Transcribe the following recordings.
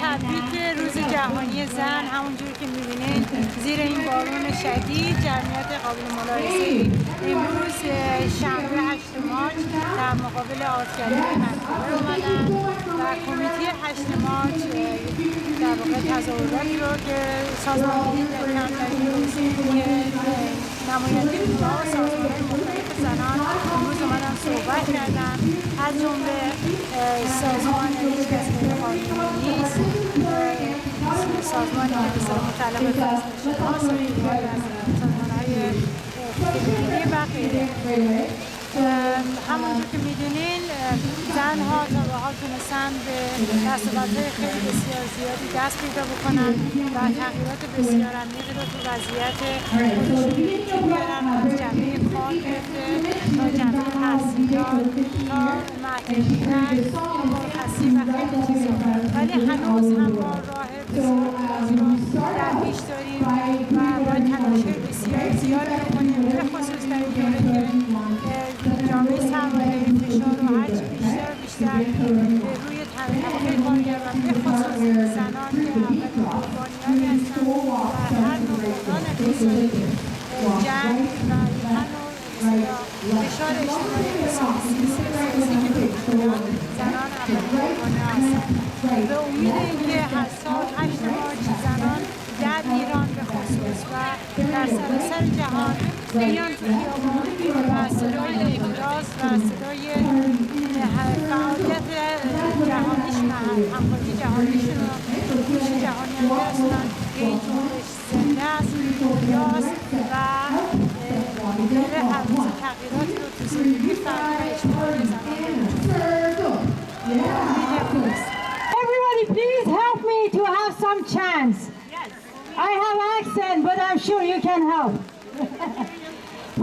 تبریک روز جهانی زن. همونجور که می‌بینید زیر این بارون شدید جمعیت قابل ملاحظه امروز شنبه 8 مارس در مقابل آرتگری ونکوور اومدن و کمیته 8 مارس در واقع تظاهراتی رو که سازماندهی کردن در این روز که نماینده روزها و سازمان‌های مختلف زنان امروز اومدن صحبت کردن، از جمله سازمان هیچ کس غیر قانونی نیست، سازمانی که بسیار متعلق به فضل‌شناس و دیگر از سازمان‌های فکری و غیره. همونجور که میدونین زنها تا به حال تونستن به دستاوردهای خیلی بسیار زیادی دست پیدا بکنن و تغییرات بسیار عمیقی رو تو وضعیت خودشون بیارن، از جنبه کار گرفته تا جنبه تحصیلات تا معطوفیت مرخصی و خیلی چیزا، ولی هنوز هم ما راه بسیار درازی رو در پیش داریم و باید تلاش‌های بسیار زیادی بکنیم، به خصوص در این دوره که جامعه سرمایه‌داری فشار رو هرچی بیشتر و بیشتر به روی طبقه کارگر و به خصوص زنان که اولین قربانیانی هستند در هر نوع بحران اقتصادی، جنگ و هر نوع فشار اجتماعی سیاسی که پیش میاد زنان اولین قربانی‌ها هستند. به امید اینکه هر سال 8 مارس زنان در ایران به خصوص و در سراسر جهان بیان تو خیابان و صدای ابراز و صدای فعالیت جهانیشون و همکاری جهانیشون و کوشش جهانی هم برسونن که این جنبش زنده است، رویاست و داره هر روز تغییراتی رو تو زندگی فردی و اجتماعی زنان Everybody please help me to have some chance. I have accent, but I'm sure you can help.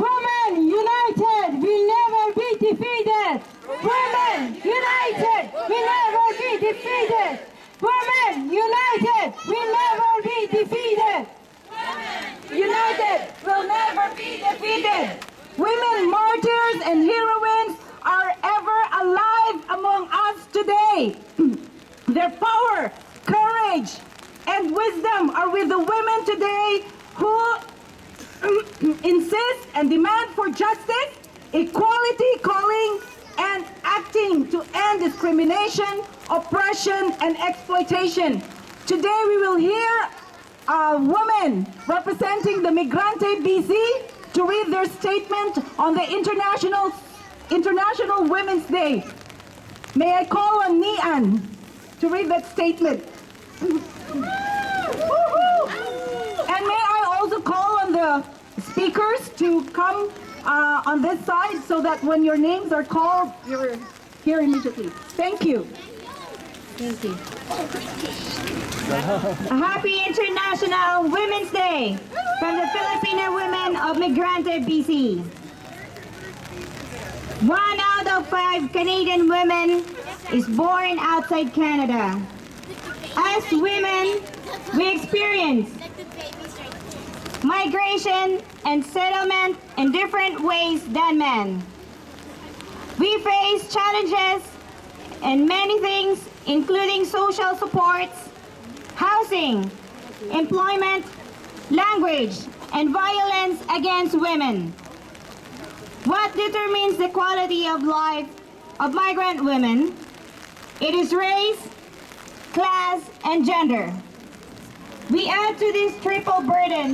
Women united will never be defeated. Women united will never be defeated. Women united will never be defeated. United will never be defeated. Women martyrs and heroines are ever alive among us today. Their power, courage, and wisdom are with the women today who insist and demand for justice, equality, calling, and acting to end discrimination, oppression, and exploitation. Today we will hear women representing the Migrante BC to read their statement on the International Women's Day. May I call on Nian to read that statement. And may I also call on the speakers to come on this side so that when your names are called, you're here immediately. Thank you. Thank you. A happy International Women's Day from the Filipino women of Migrante BC. 1 out of 5 Canadian women is born outside Canada. As women, we experience migration and settlement in different ways than men. We face challenges in many things, including social supports, housing, employment, language, and violence against women. What determines the quality of life of migrant women? It is race, class, and gender. We add to this triple burden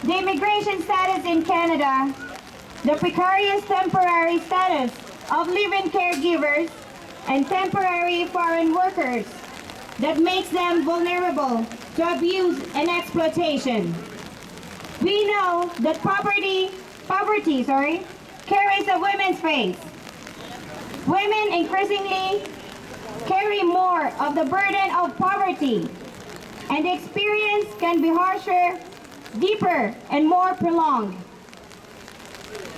the immigration status in Canada, the precarious temporary status of live-in caregivers and temporary foreign workers that makes them vulnerable to abuse and exploitation. We know that poverty carries a woman's face. Women increasingly carry more of the burden of poverty, and the experience can be harsher, deeper, and more prolonged.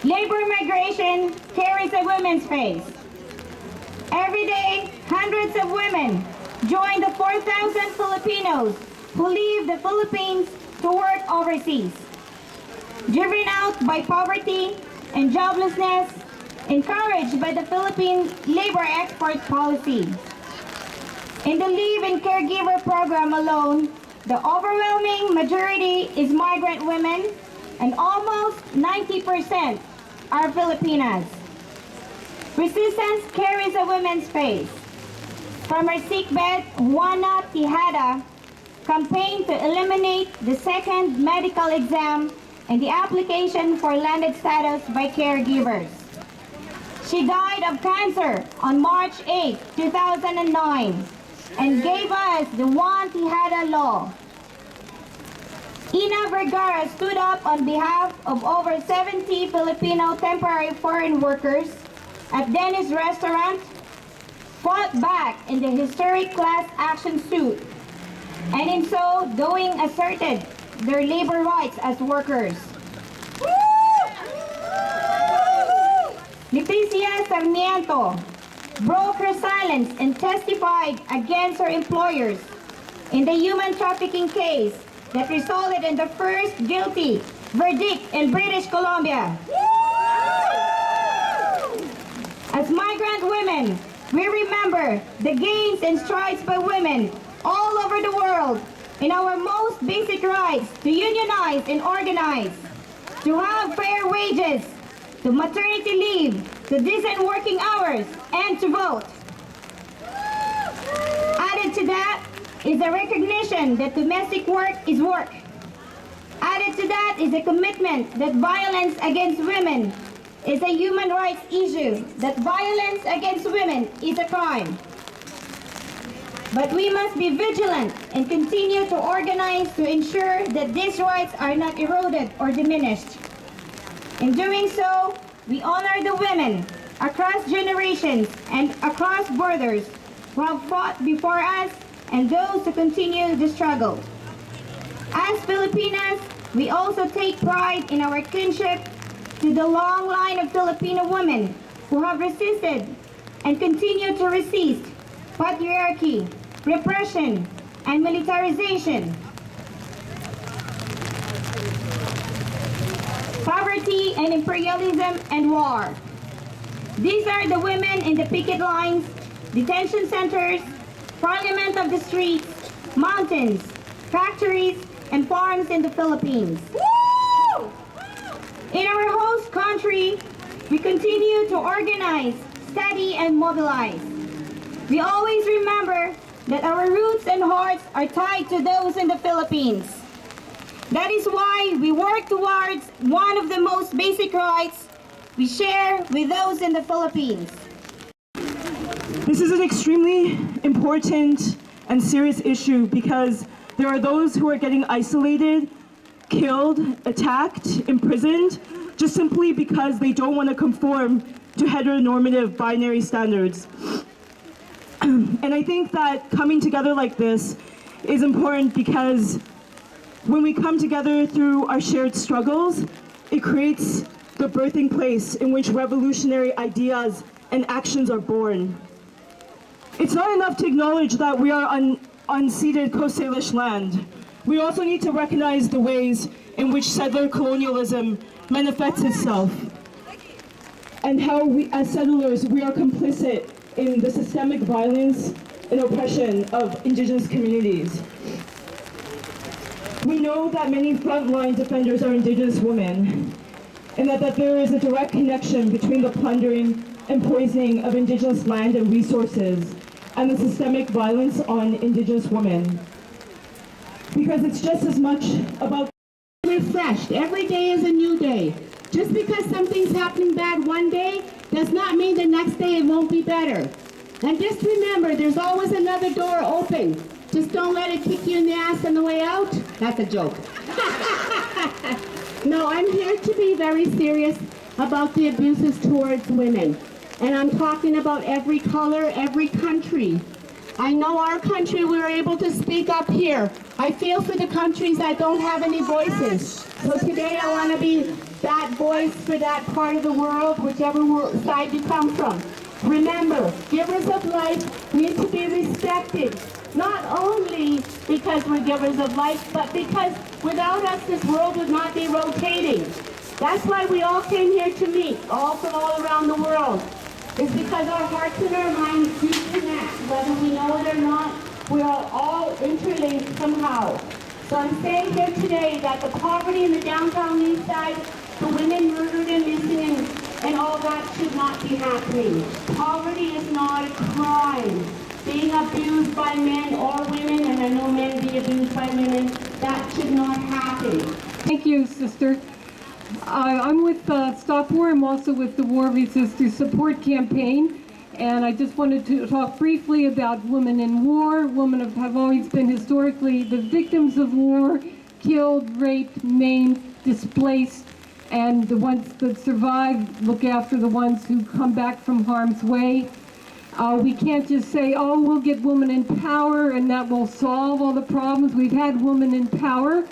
Labor migration carries a woman's face. Every day, hundreds of women join the 4,000 Filipinos who leave the Philippines to work overseas. Driven out by poverty and joblessness, encouraged by the Philippine labor export policy. In the leave-in caregiver program alone, the overwhelming majority is migrant women, and almost 90% are Filipinas. Resistance carries a woman's face. From her sickbed, Juana Tejada campaigned to eliminate the second medical exam and the application for landed status by caregivers. She died of cancer on March 8, 2009, and gave us the Juan Tejada Law. Ina Vergara stood up on behalf of over 70 Filipino temporary foreign workers at Denny's restaurant, fought back in the historic class action suit, and in so doing asserted their labor rights as workers. Leticia Sarmiento broke her silence and testified against her employers in the human trafficking case that resulted in the first guilty verdict in British Columbia. As migrant women, we remember the gains and strides by women all over the world in our most basic rights to unionize and organize, to have fair wages, to maternity leave, to decent working hours, and to vote. Added to that is the recognition that domestic work is work. Added to that is the commitment that violence against women is a human rights issue, that violence against women is a crime. But we must be vigilant and continue to organize to ensure that these rights are not eroded or diminished. In doing so, we honor the women across generations and across borders who have fought before us and those who continue the struggle. As Filipinas, we also take pride in our kinship to the long line of Filipino women who have resisted and continue to resist patriarchy, repression, and militarization, poverty and imperialism and war. These are the women in the picket lines, detention centers, parliament of the streets, mountains, factories, and farms in the Philippines. Woo! In our host country, we continue to organize, study, and mobilize. We always remember that our roots and hearts are tied to those in the Philippines. That is why we work towards one of the most basic rights we share with those in the Philippines. This is an extremely important and serious issue because there are those who are getting isolated, killed, attacked, imprisoned, just simply because they don't want to conform to heteronormative binary standards. And I think that coming together like this is important because when we come together through our shared struggles, it creates the birthing place in which revolutionary ideas and actions are born. It's not enough to acknowledge that we are on unceded Coast Salish land. We also need to recognize the ways in which settler colonialism manifests itself and how we, as settlers, we are complicit in the systemic violence and oppression of Indigenous communities. We know that many frontline defenders are Indigenous women, and that there is a direct connection between the plundering and poisoning of Indigenous land and resources and the systemic violence on Indigenous women. Because it's just as much about refreshed. Every day is a new day. Just because something's happening bad one day does not mean the next day it won't be better. And just remember, there's always another door open. Just don't let it kick you in the ass on the way out. That's a joke. No, I'm here to be very serious about the abuses towards women. And I'm talking about every color, every country. I know our country, we were able to speak up here. I feel for the countries that don't have any voices. So today I want to be that voice for that part of the world, whichever side you come from. Remember, givers of life need to be respected. Not only because we're givers of life, but because without us this world would not be rotating. That's why we all came here to meet, all from all around the world. It's because our hearts and our minds do connect, whether we know it or not. We are all interlinked somehow. So I'm saying here today that the poverty in the downtown east side, the women murdered and missing, and all that should not be happening. Poverty is not a crime. Being abused by men or women, and I know men be abused by women, that should not happen. Thank you, sister. I'm with Stop War. I'm also with the War Resisters Support Campaign. And I just wanted to talk briefly about women in war. Women have always been historically the victims of war, killed, raped, maimed, displaced, and the ones that survive look after the ones who come back from harm's way. We can't just say, oh, we'll get women in power and that will solve all the problems. We've had women in power.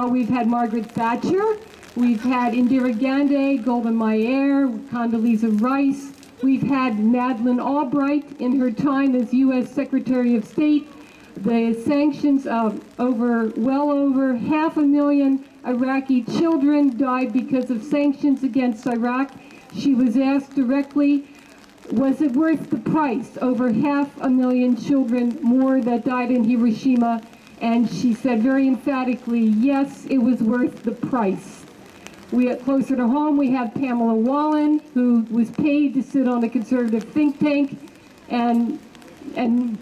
We've had Margaret Thatcher. We've had Indira Gandhi, Golda Meir, Condoleezza Rice. We've had Madeleine Albright in her time as U.S. Secretary of State. The sanctions of well over 500,000 Iraqi children died because of sanctions against Iraq. She was asked directly, was it worth the price? Over 500,000 children more that died in Hiroshima. And she said very emphatically, yes, it was worth the price. Closer to home, we have Pamela Wallin, who was paid to sit on a conservative think tank and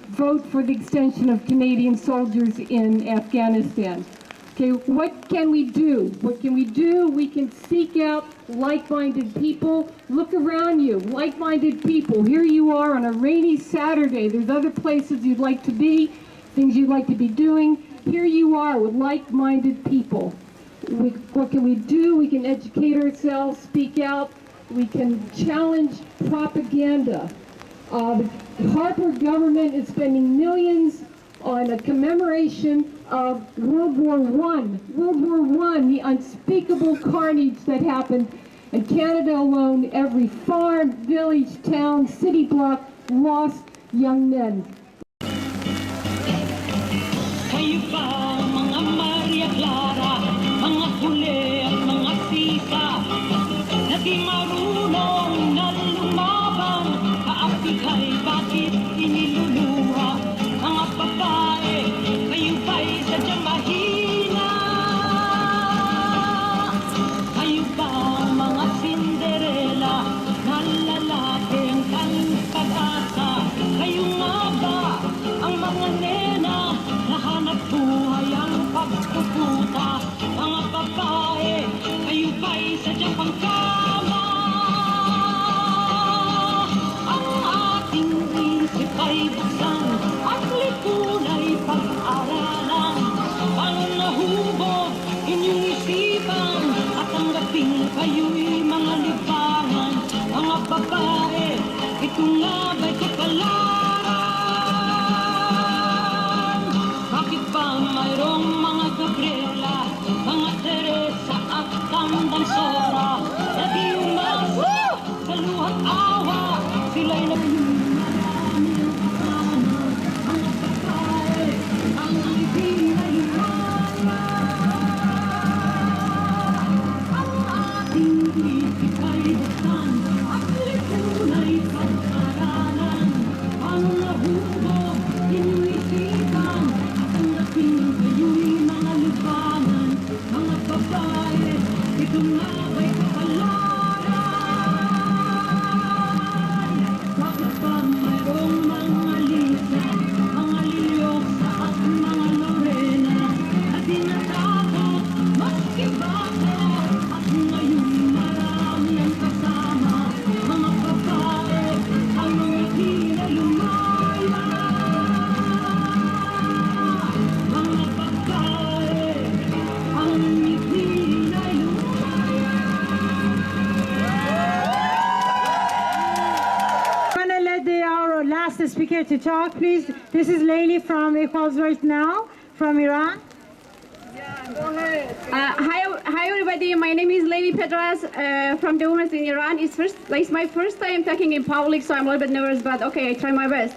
vote for the extension of Canadian soldiers in Afghanistan. Okay, what can we do? What can we do? We can seek out like-minded people. Look around you, like-minded people. Here you are on a rainy Saturday. There's other places you'd like to be, things you'd like to be doing. Here you are with like-minded people. What can we do? We can educate ourselves, speak out. We can challenge propaganda. The Harper government is spending millions on a commemoration of World War I. World War I, the unspeakable carnage that happened in Canada alone. Every farm, village, town, city block lost young men. Naging marunong na lumaban, kaapit ay bakit iniluluha? Mga babae, kayo ba'y sadyang mahina? Kayo ba mga Cinderella na lalaking kang pag-asa? Kayo nga ba ang mga nena na hanap buhay ang pagpuputa? Mga babae, kayo ba'y sadyang pangkama? Ang ating isip ay buksan at lipunay pag-aralan. Paano nahubog inyong isipan at tanggapin kayo'y mga libangan? Mga babae, ito nga ba'y kapalaran? Bakit ba mayroong mga Gabriela, mga Teresa at Tambansora na di umasa sa luhat awa? Sila'y nagmarami ang kasama. Mga babae, ang hindi na lumaya. Ang ating isip ay buksan at lipunay pag-aralan. Paano nahubog inyong isipan at tanggapin kayo'y mga libangan? Mga babae, ito nga ba'y kapalaran? Bakit ba mayroong mga Lisa, mga Liliosa at mga Lorena na di natakot maski bata at ngayon marami ang kasama? Mga babae, ang hindi na lumaya. Mga babae, ang hindi na lumaya. I'm going to let our last speaker to talk, please. This is Layli from Equals Right Now from Iran. Hi everybody, my name is Lady Petras from the Women's in Iran. It's my first time talking in public, so I'm a little bit nervous, but okay, I try my best.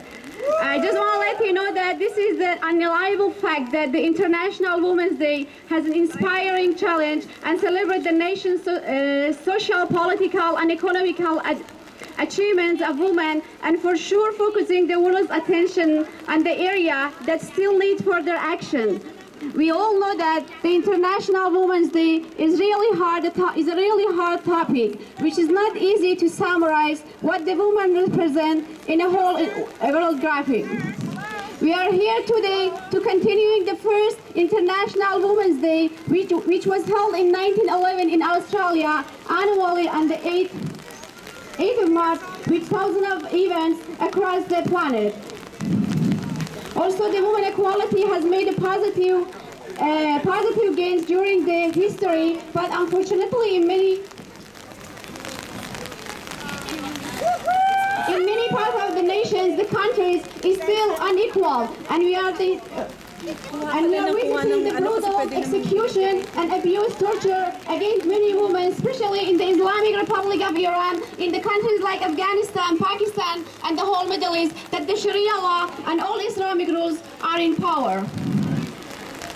I just want to let you know that this is the undeniable fact that the International Women's Day has an inspiring challenge and celebrate the nation's social, political, and economical achievements of women and for sure focusing the world's attention on the area that still needs further action. We all know that the International Women's Day is a really hard topic, which is not easy to summarize what the women represent in a whole world graphic. We are here today to continuing the first International Women's Day, which was held in 1911 in Australia, annually on the 8th of March, with thousands of events across the planet. Also, the women equality has made a positive gains during the history, but unfortunately in many parts of the nations, the countries is still unequal, and we are witnessing the brutal execution and abuse, torture against many women, especially in the Islamic Republic of Iran, in the countries like Afghanistan, Pakistan, and the whole Middle East, that the Sharia law and all Islamic rules are in power.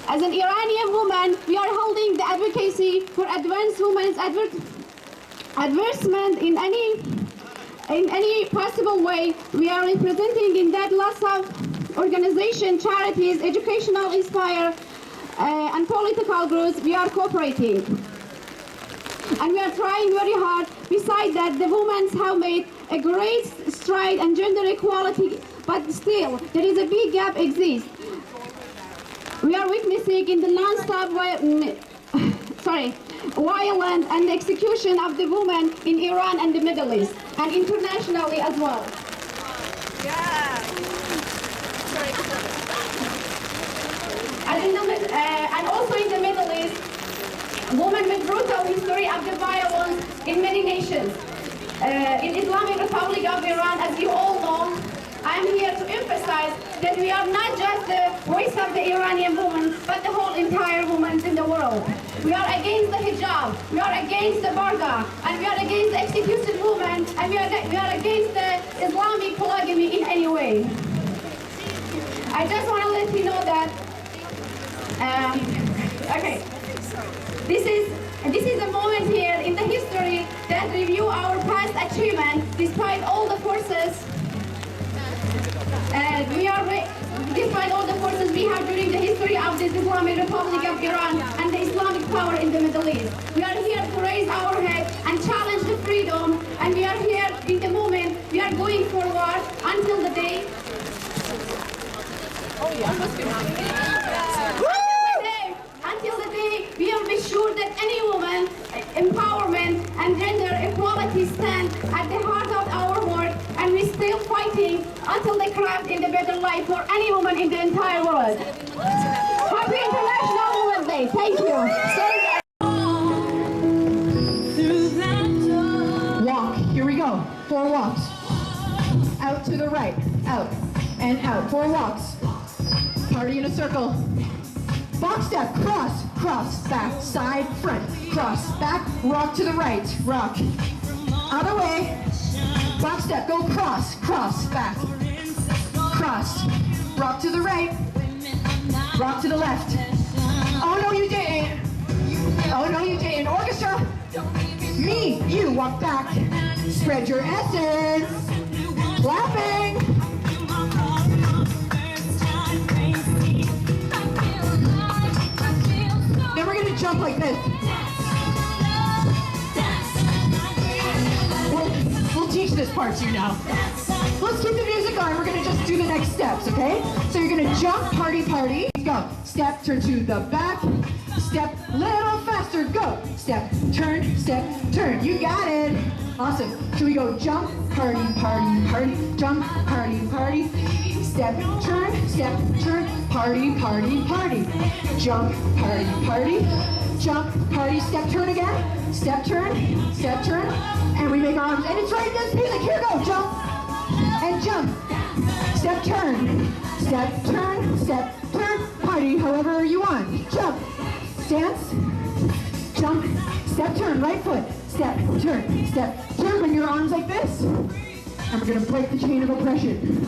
As an Iranian woman, we are holding the advocacy for advanced women's advancement in any possible way. We are representing in that lots of organizations, charities, educational inspire, and political groups. We are cooperating. And we are trying very hard. Besides that, the women have made a great stride in gender equality, but still, there is a big gap exists. We are witnessing in the non-stop violence and execution of the women in Iran and the Middle East, and internationally as well. And also in the Middle East, women with brutal history of the violence in many nations. In Islamic Republic of Iran, as you all know, I am here to emphasize that we are not just the voice of the Iranian woman, but the whole entire women in the world. We are against the hijab, we are against the burqa, and we are against the executed woman, and we are against the Islamic polygamy in any way. I just want to let you know that, this is a moment here in the history that review our past achievement despite all the forces. Despite all the forces we have during the history of the Islamic Republic of Iran and the Islamic power in the Middle East. We are here to raise our head and challenge the freedom, and we are here in the moment we are going forward until the day. Until the day we will be sure that any woman empowerment and gender equality stand at the heart of our work, and we're still fighting until they craft in the better life for any woman in the entire world. Happy International Women's Day. Thank you. Walk. Here we go. 4 walks. Out to the right. Out and out. 4 walks. Party in a circle. Box step, cross, cross, back, side, front, cross, back, rock to the right, rock. Other way, box step, go cross, cross, back, cross, rock to the right, rock to the left. Oh no you didn't, oh no you didn't. Orchestra, me, you, walk back, spread your essence, clapping. Jump like this. We'll teach this part to you now. Let's keep the music on. We're going to just do the next steps, okay? So you're going to jump, party, party. Go. Step, turn to the back. Step, little faster. Go. Step, turn. You got it. Awesome. Should we go jump, party, party, party. Jump, party, party. Step, turn, party, party, party. Jump, party, party. Jump, party, step, turn again. Step, turn, and we make arms. And it's right in this music. Here go, jump, and jump. Step, turn, party, however you want. Jump, stance, jump, step, turn, right foot. Step, turn, bring your arms like this. And we're gonna break the chain of oppression.